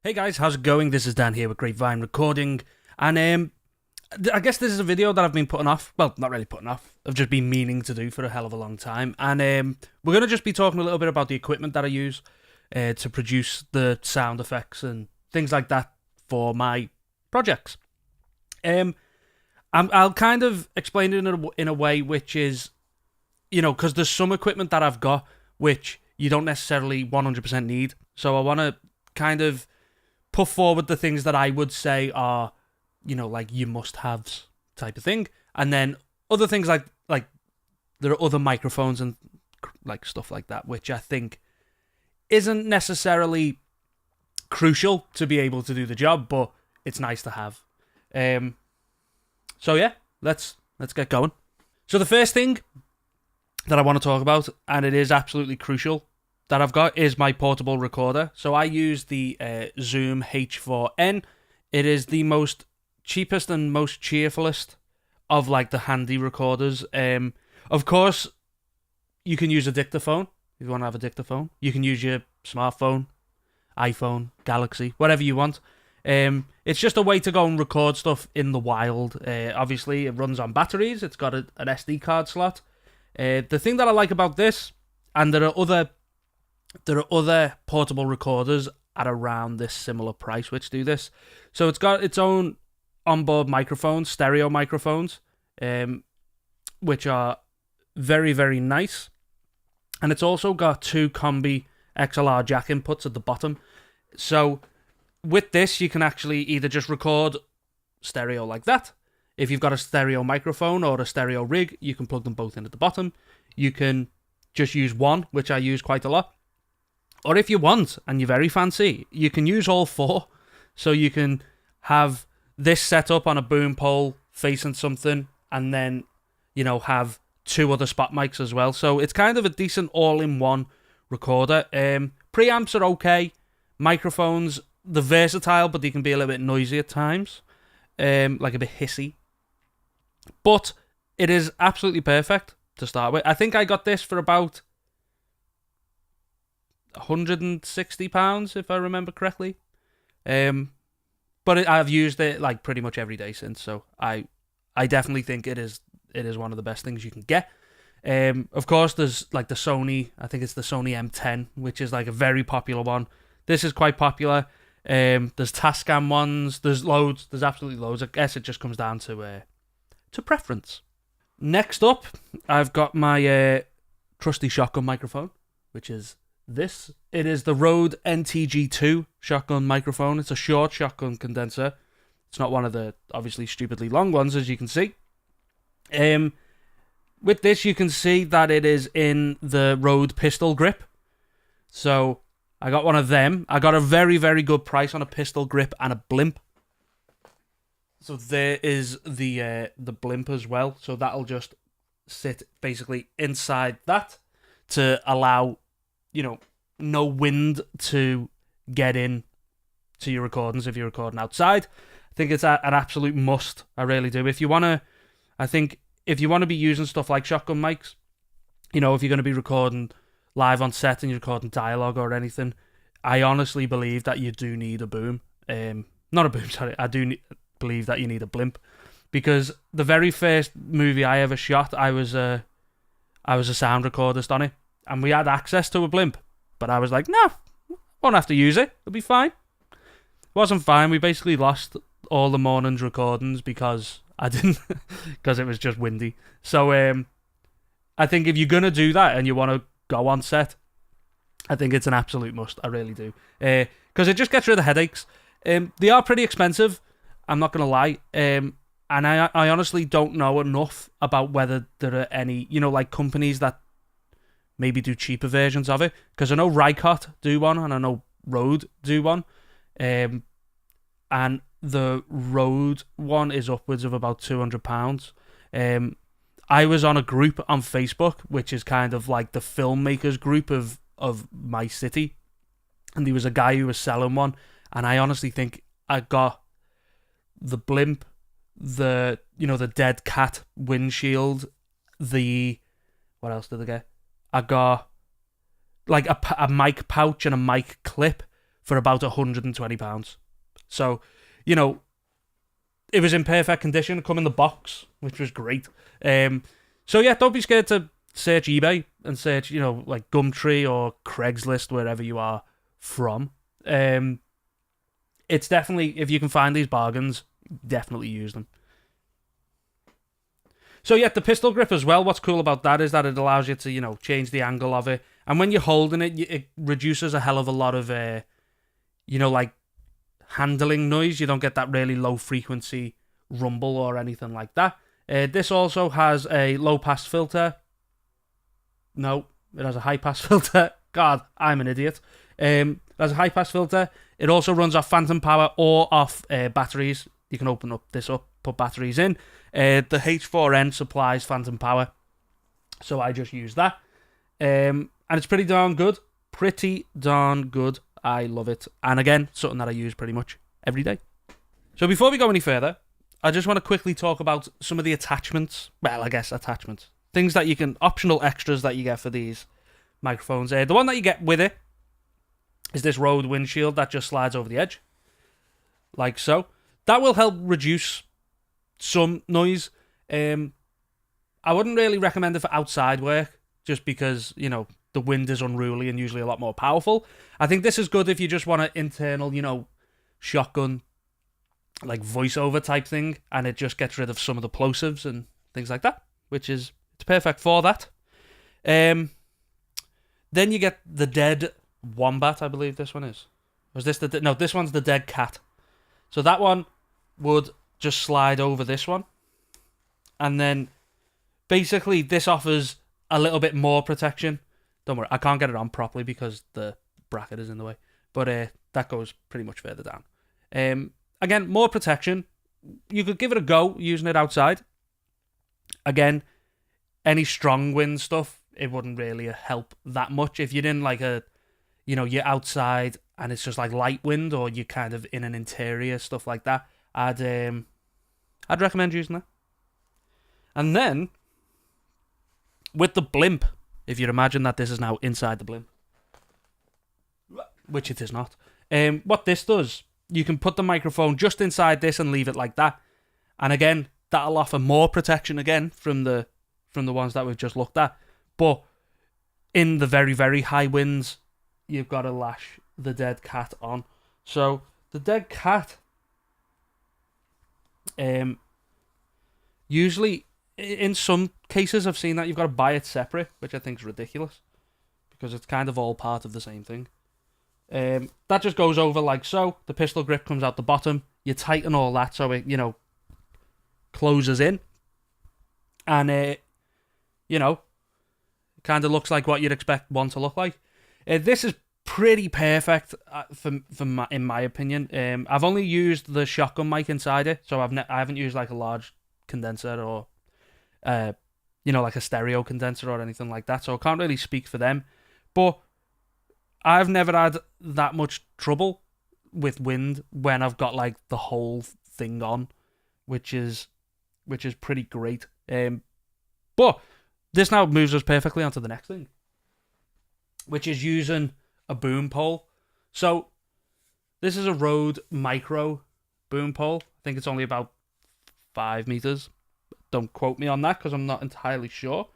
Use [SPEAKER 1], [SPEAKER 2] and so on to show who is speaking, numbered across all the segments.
[SPEAKER 1] Hey guys, how's it going? This is Dan here with GrapeVineRecording, and I guess this is a video that I've been putting off. Well, not really putting off. I've just been meaning to do for a hell of a long time, and we're gonna just be talking a little bit about the equipment that I use to produce the sound effects and things like that for my projects. I'll kind of explain it in a way which is, because there's some equipment that I've got which you don't necessarily 100% need. So I want to kind of put forward the things that I would say are, like you must-haves type of thing. And then other things like there are other microphones and like stuff like that, which I think isn't necessarily crucial to be able to do the job, but it's nice to have. So yeah, let's get going. So the first thing that I want to talk about, and it is absolutely crucial, that I've got is my portable recorder. So I use the Zoom H4n. It is the most cheapest and most cheerfulest of like the handy recorders. Of course, you can use a dictaphone if you want to have a dictaphone. You can use your smartphone, iPhone, Galaxy, whatever you want. It's just a way to go and record stuff in the wild. Obviously, it runs on batteries. It's got an SD card slot. The thing that I like about this, and there are other portable recorders at around this similar price which do this. So it's got its own onboard microphones, stereo microphones, which are very, very nice. And it's also got two Combi XLR jack inputs at the bottom. So with this, you can actually either just record stereo like that. If you've got a stereo microphone or a stereo rig, you can plug them both in at the bottom. You can just use one, which I use quite a lot. Or if you want, and you're very fancy, you can use all four. So you can have this set up on a boom pole facing something, and then, have two other spot mics as well. So it's kind of a decent all-in-one recorder. Preamps are okay. Microphones, they're versatile, but they can be a little bit noisy at times. Like a bit hissy. But it is absolutely perfect to start with. I think I got this for about £160, if I remember correctly. But I've used it like pretty much every day since, so I definitely think it is one of the best things you can get. Of course, there's like the Sony, I think it's the Sony M10, which is like a very popular one. This is quite popular. There's Tascam ones. There's loads. There's absolutely loads. I guess it just comes down to preference. Next up, I've got my trusty shotgun microphone, which is this. It is the Rode NTG2 shotgun microphone. It's a short shotgun condenser. It's not one of the obviously stupidly long ones, as you can see. With this, you can see that it is in the Rode pistol grip. So I got one of them. I got a very, very good price on a pistol grip and a blimp. So there is the blimp as well. So that'll just sit basically inside that to allow, no wind to get in to your recordings if you're recording outside. I think it's an absolute must. I really do. If you want to be using stuff like shotgun mics, if you're going to be recording live on set and you're recording dialogue or anything, I honestly believe that you do need a boom. Not a boom, sorry. I do believe that you need a blimp, because the very first movie I ever shot, I was a sound recordist on it, and we had access to a blimp, but I was like, no, won't have to use it. It'll be fine. It wasn't fine. We basically lost all the morning's recordings because because it was just windy. So I think if you're gonna do that and you want to go on set, I think it's an absolute must. I really do, because it just gets rid of headaches. They are pretty expensive, I'm not gonna lie, and I honestly don't know enough about whether there are any, like companies that maybe do cheaper versions of it, because I know Rycott do one and I know Rode do one, and the Rode one is upwards of about £200. I was on a group on Facebook, which is kind of like the filmmakers group of my city, and there was a guy who was selling one, and I honestly think I got the blimp, the dead cat windshield, what else did I get? I got like a mic pouch and a mic clip for about £120. So, you know, it was in perfect condition, come in the box, which was great. So yeah, don't be scared to search eBay and search, you know, like Gumtree or Craigslist, wherever you are from. It's definitely, if you can find these bargains, definitely use them. So yeah, the pistol grip as well, what's cool about that is that it allows you to, you know, change the angle of it. And when you're holding it, it reduces a hell of a lot of, you know, like handling noise. You don't get that really low frequency rumble or anything like that. This also has a low pass filter. No, it has a high pass filter. God, I'm an idiot. It has a high pass filter. It also runs off phantom power or off batteries. You can open this up, put batteries in. The H4N supplies phantom power, so I just use that. And it's pretty darn good. Pretty darn good. I love it. And again, something that I use pretty much every day. So before we go any further, I just want to quickly talk about some of the attachments. Well, I guess attachments. Things that you can, optional extras that you get for these microphones. The one that you get with it is this Rode windshield that just slides over the edge. Like so. That will help reduce some noise. I wouldn't really recommend it for outside work, just because, you know, the wind is unruly and usually a lot more powerful. I think this is good if you just want an internal, you know, shotgun, like voiceover type thing, and it just gets rid of some of the plosives and things like that, which is, it's perfect for that. Then you get the dead wombat, I believe this one is. Was this the... No, this one's the dead cat. So that one would just slide over this one. And then basically this offers a little bit more protection. Don't worry, I can't get it on properly because the bracket is in the way. But that goes pretty much further down. Again, more protection. You could give it a go using it outside. Again, any strong wind stuff, it wouldn't really help that much. If you're in like a, you know, you're outside and it's just like light wind, or you're kind of in an interior, stuff like that, I'd recommend using that. And then with the Blimp, if you imagine that this is now inside the Blimp, which it is not, what this does, you can put the microphone just inside this and leave it like that. And again, that'll offer more protection again from the ones that we've just looked at. But in the very, very high winds, you've got to lash the dead cat on. So the dead cat, usually in some cases I've seen that you've got to buy it separate, which I think is ridiculous because it's kind of all part of the same thing. That just goes over like so. The pistol grip comes out the bottom. You tighten all that so it, you know, closes in. And, you know, it kind of looks like what you'd expect one to look like. This is pretty perfect in my opinion. I've only used the shotgun mic inside it, so I haven't used like a large condenser or, you know, like a stereo condenser or anything like that. So I can't really speak for them. But I've never had that much trouble with wind when I've got like the whole thing on, which is pretty great. But this now moves us perfectly onto the next thing, which is using a boom pole. So this is a Rode Micro boom pole. I think it's only about 5 meters. Don't quote me on that because I'm not entirely sure.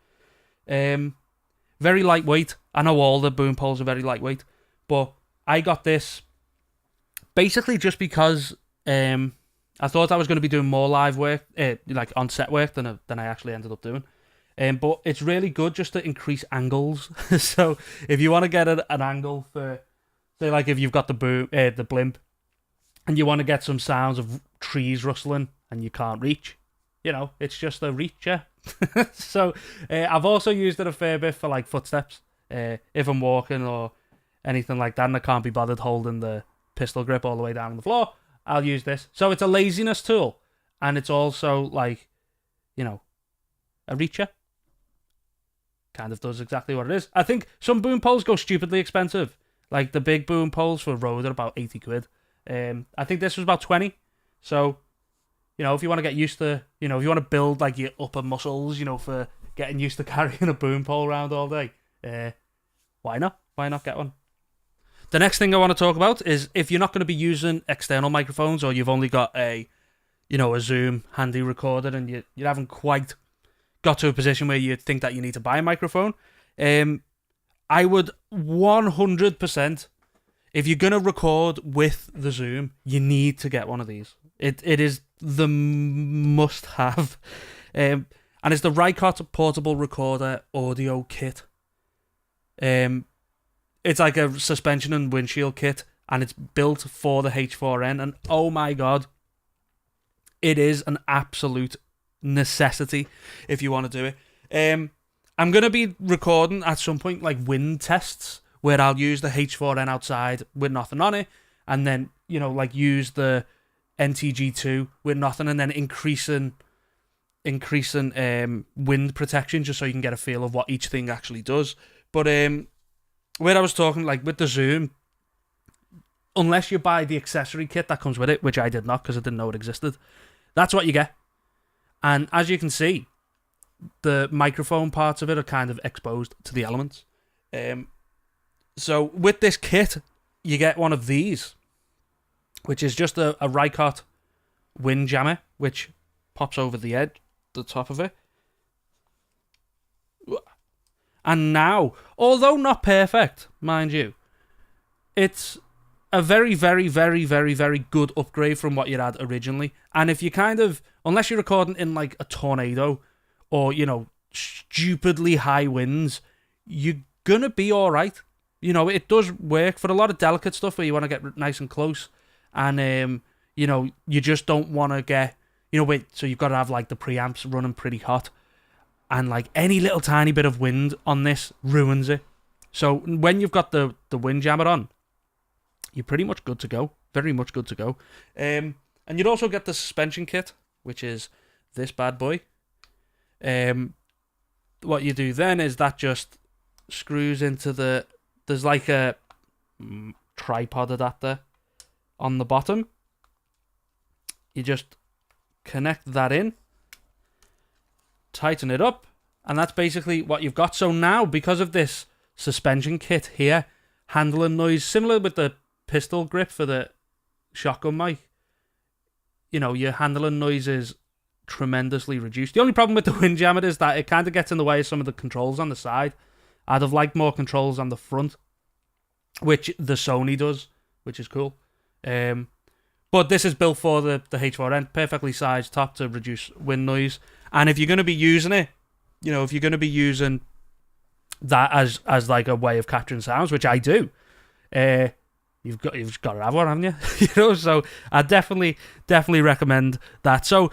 [SPEAKER 1] Very lightweight. I know all the boom poles are very lightweight, but I got this basically just because I thought I was going to be doing more live work, like on set work, than I actually ended up doing. But it's really good just to increase angles. So if you want to get an angle for, say, like if you've got the Blimp, and you want to get some sounds of trees rustling and you can't reach, you know, it's just a reacher. So I've also used it a fair bit for like footsteps. If I'm walking or anything like that and I can't be bothered holding the pistol grip all the way down on the floor, I'll use this. So it's a laziness tool, and it's also like, you know, a reacher. Kind of does exactly what it is. I think some boom poles go stupidly expensive. Like the big boom poles for Rode are about 80 quid. I think this was about 20. So, you know, if you want to get used to, you know, if you want to build like your upper muscles, you know, for getting used to carrying a boom pole around all day, why not? Why not get one? The next thing I want to talk about is if you're not going to be using external microphones, or you've only got a Zoom handy recorder, and you haven't quite got to a position where you think that you need to buy a microphone, I would 100%, if you're going to record with the Zoom, you need to get one of these. It is the must-have. And it's the Rycott Portable Recorder Audio Kit. It's like a suspension and windshield kit, and it's built for the H4n, and oh my god, it is an absolute necessity if you want to do it. I'm going to be recording at some point like wind tests where I'll use the H4n outside with nothing on it, and then, like use the NTG2 with nothing, and then increasing wind protection just so you can get a feel of what each thing actually does. But where I was talking, like with the Zoom, unless you buy the accessory kit that comes with it, which I did not because I didn't know it existed, that's what you get. And as you can see, the microphone parts of it are kind of exposed to the elements. So with this kit, you get one of these, which is just a Rycott wind jammer, which pops over the edge, the top of it. And now, although not perfect, mind you, it's a very, very, very, very, very good upgrade from what you had originally. And if you unless you're recording in like a tornado or, stupidly high winds, you're going to be all right. It does work for a lot of delicate stuff where you want to get nice and close. And, you just don't want to get, so you've got to have like the preamps running pretty hot. And like any little tiny bit of wind on this ruins it. So when you've got the wind jammer on, you're pretty much good to go. Very much good to go. And you'd also get the suspension kit, which is this bad boy. What you do then is that just screws into there's like a tripod adapter on the bottom. You just connect that in, tighten it up, and that's basically what you've got. So now, because of this suspension kit here, handling noise, similar with the pistol grip for the shotgun mic, your handling noise is tremendously reduced. The only problem with the windjammer is that it kind of gets in the way of some of the controls on the side. I'd have liked more controls on the front, which the Sony does, which is cool. But this is built for the H4n, perfectly sized top to reduce wind noise. And if you're going to be using it, if you're going to be using that as like a way of capturing sounds, which I do, you've got to have one, haven't you? So I definitely recommend that. So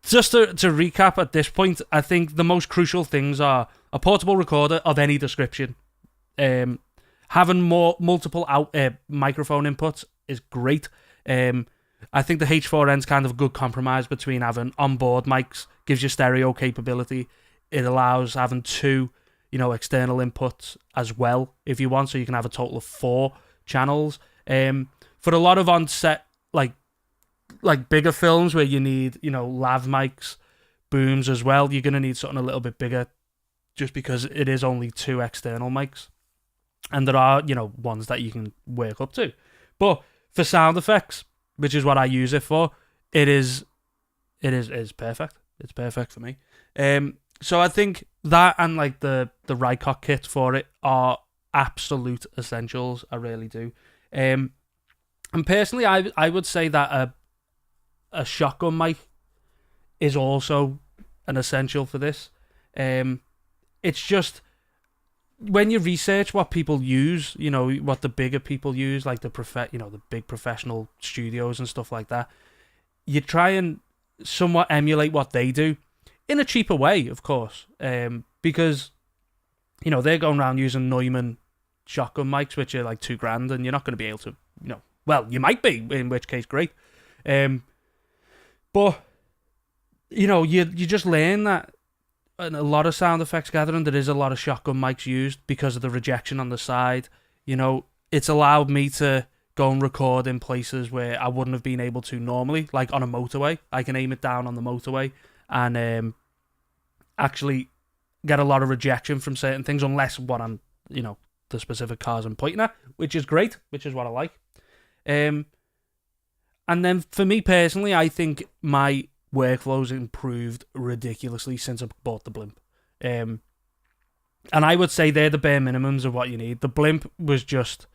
[SPEAKER 1] just to recap at this point, I think the most crucial things are a portable recorder of any description. Having multiple microphone inputs is great. I think the H4n's kind of a good compromise between having onboard mics, gives you stereo capability. It allows having two, external inputs as well if you want, so you can have a total of 4 channels. For a lot of on-set, like bigger films where you need, lav mics, booms as well, you're going to need something a little bit bigger just because it is only 2 external mics. And there are, ones that you can work up to. But for sound effects, which is what I use it for, it is perfect. It's perfect for me. So I think that and like the Rycott kit for it are absolute essentials. I really do. And personally, I would say that a shotgun mic is also an essential for this. It's just when you research what people use, what the bigger people use, like the big professional studios and stuff like that, you try and somewhat emulate what they do in a cheaper way, of course, because they're going around using Neumann shotgun mics, which are like $2,000, and you're not going to be able to, well, you might be, in which case, great. But you just learn that. And a lot of sound effects gathering, there is a lot of shotgun mics used because of the rejection on the side. It's allowed me to go and record in places where I wouldn't have been able to normally, like on a motorway. I can aim it down on the motorway and actually get a lot of rejection from certain things, unless what I'm, the specific cars I'm pointing at, which is great, which is what I like. And then for me personally, I think my workflow's improved ridiculously since I bought the Blimp. And I would say they're the bare minimums of what you need. The Blimp was just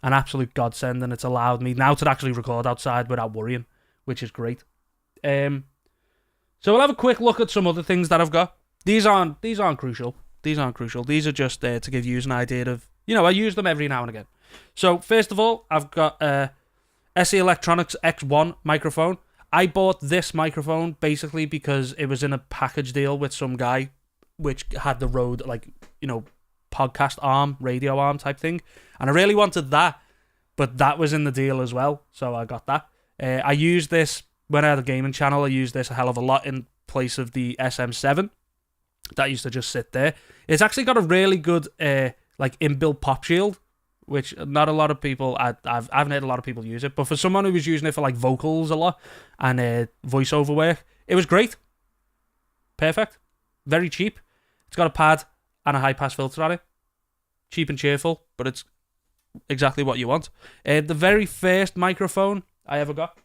[SPEAKER 1] an absolute godsend, and it's allowed me now to actually record outside without worrying, which is great. So we'll have a quick look at some other things that I've got. These aren't crucial. These are just there to give you an idea of, I use them every now and again. So first of all, I've got SE Electronics X1 microphone. I bought this microphone basically because it was in a package deal with some guy, which had the Rode, podcast arm, radio arm type thing. And I really wanted that, but that was in the deal as well. So I got that. I used this when I had a gaming channel. I used this a hell of a lot in place of the SM7. That used to just sit there. It's actually got a really good inbuilt pop shield, which not a lot of people, I haven't heard a lot of people use it, but for someone who was using it for vocals a lot and voiceover work, it was great. Perfect. Very cheap. It's got a pad and a high pass filter on it. Cheap and cheerful, but it's exactly what you want. The very first microphone I ever got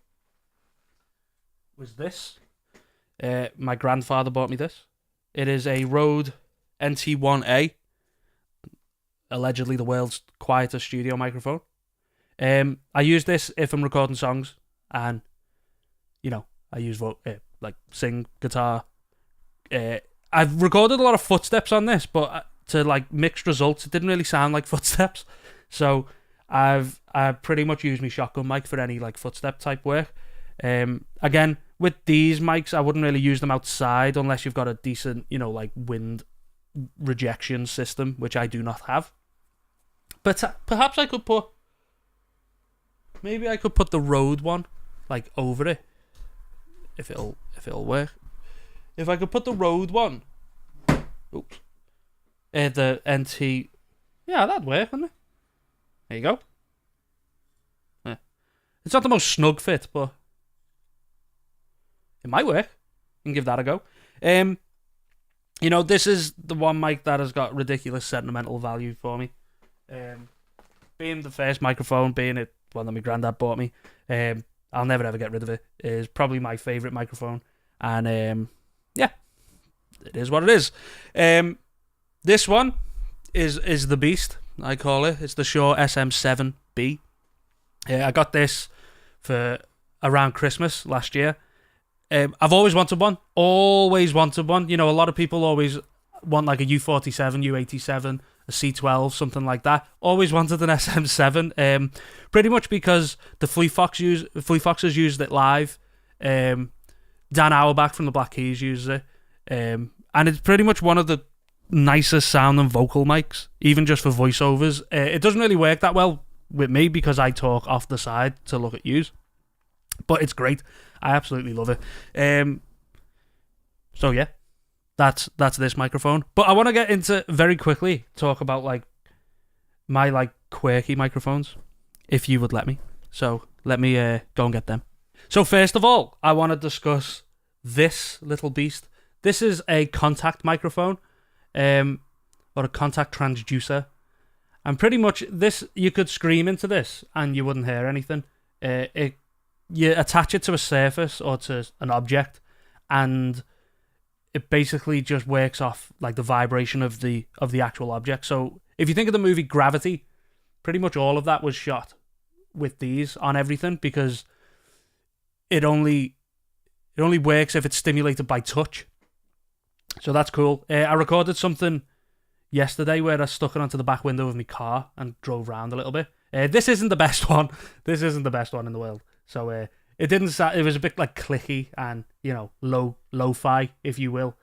[SPEAKER 1] was this. My grandfather bought me this. It is a Rode NT1A, allegedly the world's quietest studio microphone. I use this if I'm recording songs, and I use sing, guitar. I've recorded a lot of footsteps on this, but to mixed results, it didn't really sound like footsteps. So I pretty much use my shotgun mic for any footstep type work. Again, with these mics, I wouldn't really use them outside unless you've got a decent, wind rejection system, which I do not have. But perhaps I could put the Rode one over it, if it'll work. If I could put the Rode one, the NT, yeah, that'd work, wouldn't it? There you go. Yeah. It's not the most snug fit, but it might work. You can give that a go. This is the one mic that has got ridiculous sentimental value for me. Being the first microphone, being it one that my granddad bought me, I'll never ever get rid of it. It is probably my favourite microphone, and yeah, it is what it is. This one is the beast, I call it. It's the Shure SM7B. I got this for around Christmas last year. I've always wanted one. Always wanted one. A lot of people always want a U47, U87, a C12, something like that. Always wanted an SM7. Pretty much because the Fleet Foxes used it live. Dan Auerbach from the Black Keys uses it. And it's pretty much one of the nicest sounding vocal mics, even just for voiceovers. It doesn't really work that well with me because I talk off the side to look at yous. But it's great. I absolutely love it. So yeah, that's this microphone. But I want to get into very quickly talk about my quirky microphones, if you would let me. So let me go and get them. So first of all, I want to discuss this little beast. This is a contact microphone, or a contact transducer, and pretty much this, you could scream into this and you wouldn't hear anything. You attach it to a surface or to an object, and it basically just works off the vibration of the actual object. So if you think of the movie Gravity, pretty much all of that was shot with these on everything, because it only works if it's stimulated by touch. So that's cool. I recorded something yesterday where I stuck it onto the back window of my car and drove around a little bit. This isn't the best one. This isn't the best one in the world. So it didn't sound, it was a bit clicky and lo-fi, if you will.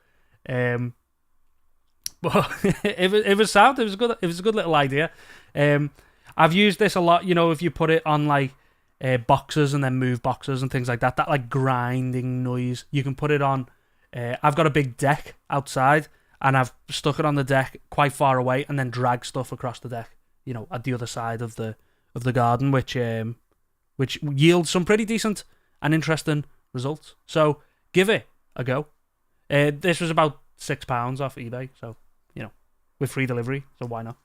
[SPEAKER 1] But it was sound. It was good. It was a good little idea. I've used this a lot. If you put it on boxes and then move boxes and things like that, that grinding noise. You can put it on. I've got a big deck outside, and I've stuck it on the deck quite far away, and then drag stuff across the deck. At the other side of the garden, which yields some pretty decent and interesting results. So give it a go. This was about £6 off eBay, so with free delivery, so why not?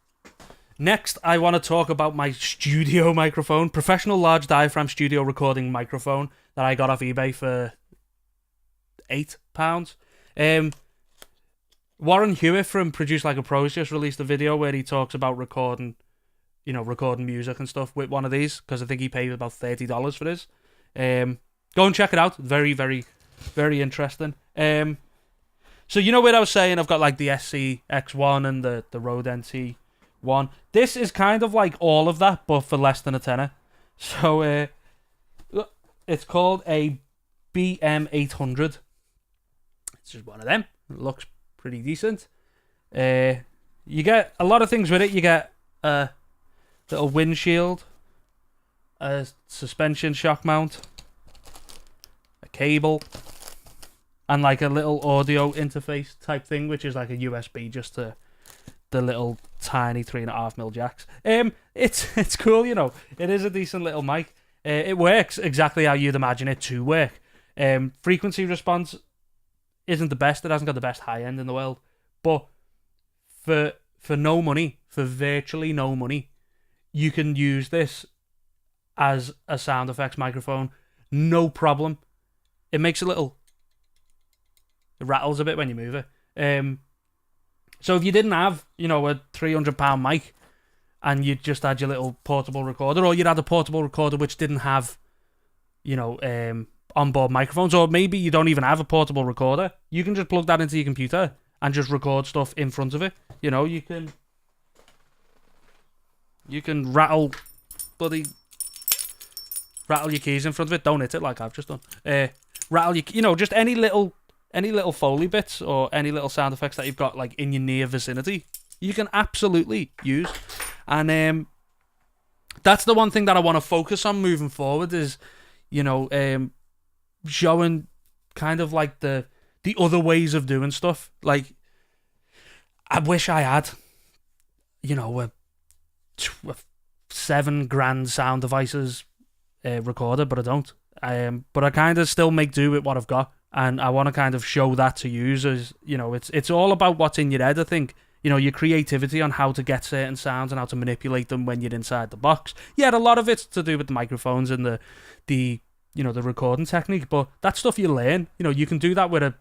[SPEAKER 1] Next, I want to talk about my studio microphone, professional large diaphragm studio recording microphone that I got off eBay for £8. Warren Hewitt from Produce Like a Pro's just released a video where he talks about recording music and stuff with one of these, because I think he paid about $30 for this. Go and check it out. Very, very, very interesting. So you know what I was saying? I've got like the SC-X1 and the Rode NT1. This is kind of like all of that, but for less than a tenner. So it's called a BM800. It's just one of them. It looks pretty decent. You get a lot of things with it. You get a little windshield, a suspension shock mount, a cable, and like a little audio interface type thing, which is like a USB just to the little tiny 3.5mm jacks. It's cool, you know. It is a decent little mic. It works exactly how you'd imagine it to work. Frequency response isn't the best. It hasn't got the best high end in the world, but for no money, for virtually no money, you can use this as a sound effects microphone, no problem. It makes a little, it rattles a bit when you move it. So if you didn't have, a £300 mic and you just had your little portable recorder, or you'd had a portable recorder which didn't have, onboard microphones, or maybe you don't even have a portable recorder, you can just plug that into your computer and just record stuff in front of it. You can rattle your keys in front of it. Don't hit it like I've just done. Rattle your, just any little Foley bits or any little sound effects that you've got like in your near vicinity, you can absolutely use. And that's the one thing that I want to focus on moving forward is, showing kind of like the other ways of doing stuff. Like, I wish I had, a $7,000 sound devices recorder, but I don't. But I kind of still make do with what I've got, and I want to kind of show that to users. It's all about what's in your head, I think. Your creativity on how to get certain sounds and how to manipulate them when you're inside the box. Yeah, a lot of it's to do with the microphones and the recording technique, but that's stuff you learn. You can do that with a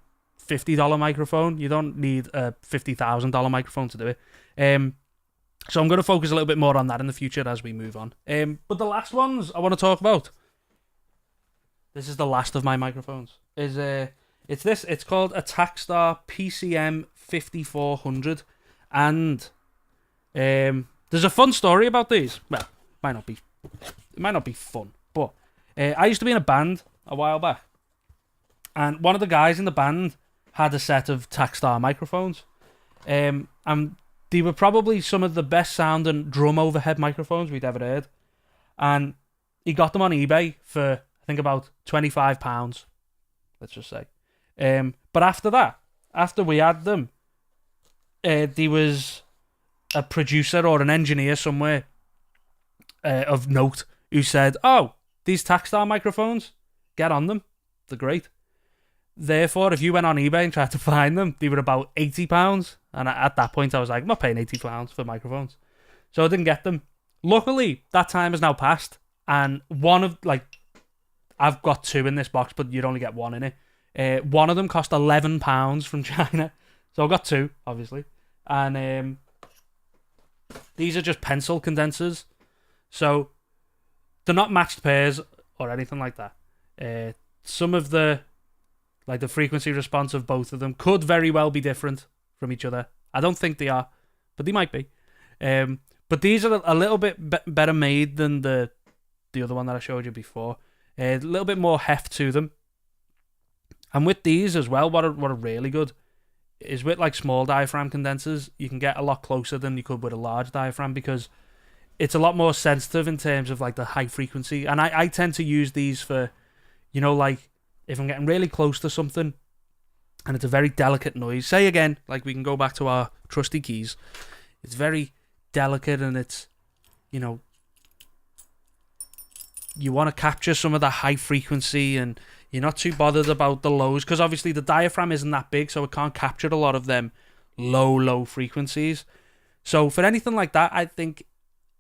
[SPEAKER 1] $50 microphone. You don't need a $50,000 microphone to do it. So I'm going to focus a little bit more on that in the future as we move on. But the last ones I want to talk about, this is the last of my microphones, it's this. It's called a Takstar PCM 5400, and there's a fun story about these. Well, it might not be fun, but I used to be in a band a while back, and one of the guys in the band had a set of Takstar microphones, and they were probably some of the best sounding drum overhead microphones we'd ever heard, and he got them on eBay for, I think, about £25, let's just say. But after we had them, there was a producer or an engineer somewhere of note who said, "Oh, these Takstar microphones, get on them. They're great." Therefore, if you went on eBay and tried to find them, they were about £80. And at that point, I was like, I'm not paying £80 for microphones. So I didn't get them. Luckily, that time has now passed. And I've got two in this box, but you'd only get one in it. One of them cost £11 from China. So I got two, obviously. And these are just pencil condensers. So they're not matched pairs or anything like that. Some of the frequency response of both of them could very well be different from each other. I don't think they are, but they might be. But these are a little bit better made than the other one that I showed you before. A little bit more heft to them. And with these as well, what are really good is with like small diaphragm condensers, you can get a lot closer than you could with a large diaphragm, because it's a lot more sensitive in terms of like the high frequency. And I tend to use these for, like if I'm getting really close to something and it's a very delicate noise. Say again, like we can go back to our trusty keys. It's very delicate and it's, you want to capture some of the high frequency and you're not too bothered about the lows, because obviously the diaphragm isn't that big, so it can't capture a lot of them low frequencies. So for anything like that, I think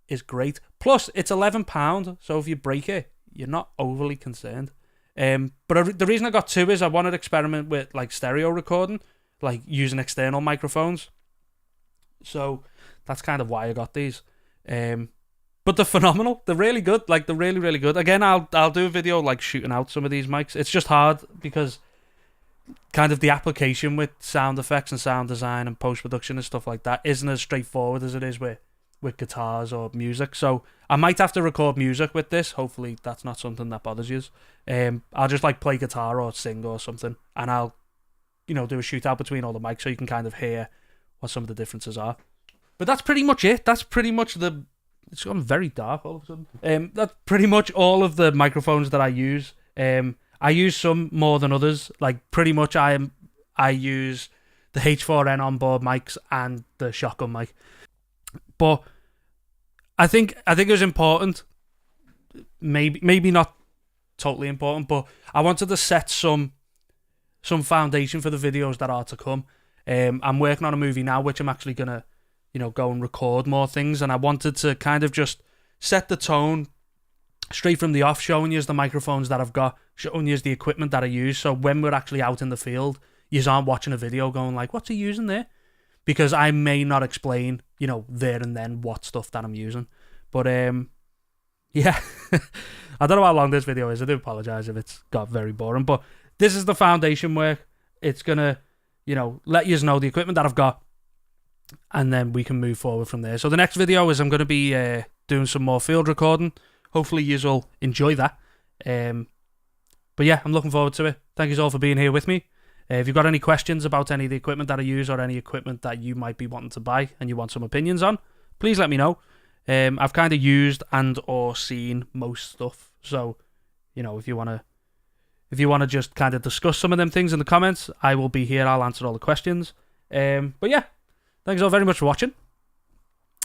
[SPEAKER 1] is great. Plus, it's £11, so if you break it, you're not overly concerned. But the reason I got two is I wanted to experiment with like stereo recording, like using external microphones. So that's kind of why I got these. But they're phenomenal. They're really good. Like, they're really, really good. Again, I'll do a video like shooting out some of these mics. It's just hard because kind of the application with sound effects and sound design and post-production and stuff like that isn't as straightforward as it is with guitars or music. So I might have to record music with this. Hopefully that's not something that bothers you. I'll just like play guitar or sing or something, and I'll, do a shootout between all the mics so you can kind of hear what some of the differences are. But that's pretty much it. That's pretty much it's gone very dark all of a sudden. That's pretty much all of the microphones that I use. I use some more than others. Like, pretty much I use the H4n onboard mics and the shotgun mic. But I think it was important, maybe not totally important, but I wanted to set some foundation for the videos that are to come. I'm working on a movie now, which I'm actually gonna, go and record more things, and I wanted to kind of just set the tone straight from the off, showing you the microphones that I've got, showing you the equipment that I use, so when we're actually out in the field, you aren't watching a video going like, what's he using there? Because I may not explain, there and then what stuff that I'm using. But, yeah. I don't know how long this video is. I do apologise if it's got very boring. But this is the foundation work. It's going to, let you know the equipment that I've got. And then we can move forward from there. So the next video is I'm going to be doing some more field recording. Hopefully you will enjoy that. But yeah, I'm looking forward to it. Thank you all for being here with me. If you've got any questions about any of the equipment that I use or any equipment that you might be wanting to buy and you want some opinions on, please let me know. I've kind of used and or seen most stuff. So, if you want to just kind of discuss some of them things in the comments, I will be here. I'll answer all the questions. But yeah, thanks all very much for watching.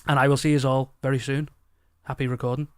[SPEAKER 1] And I will see you all very soon. Happy recording.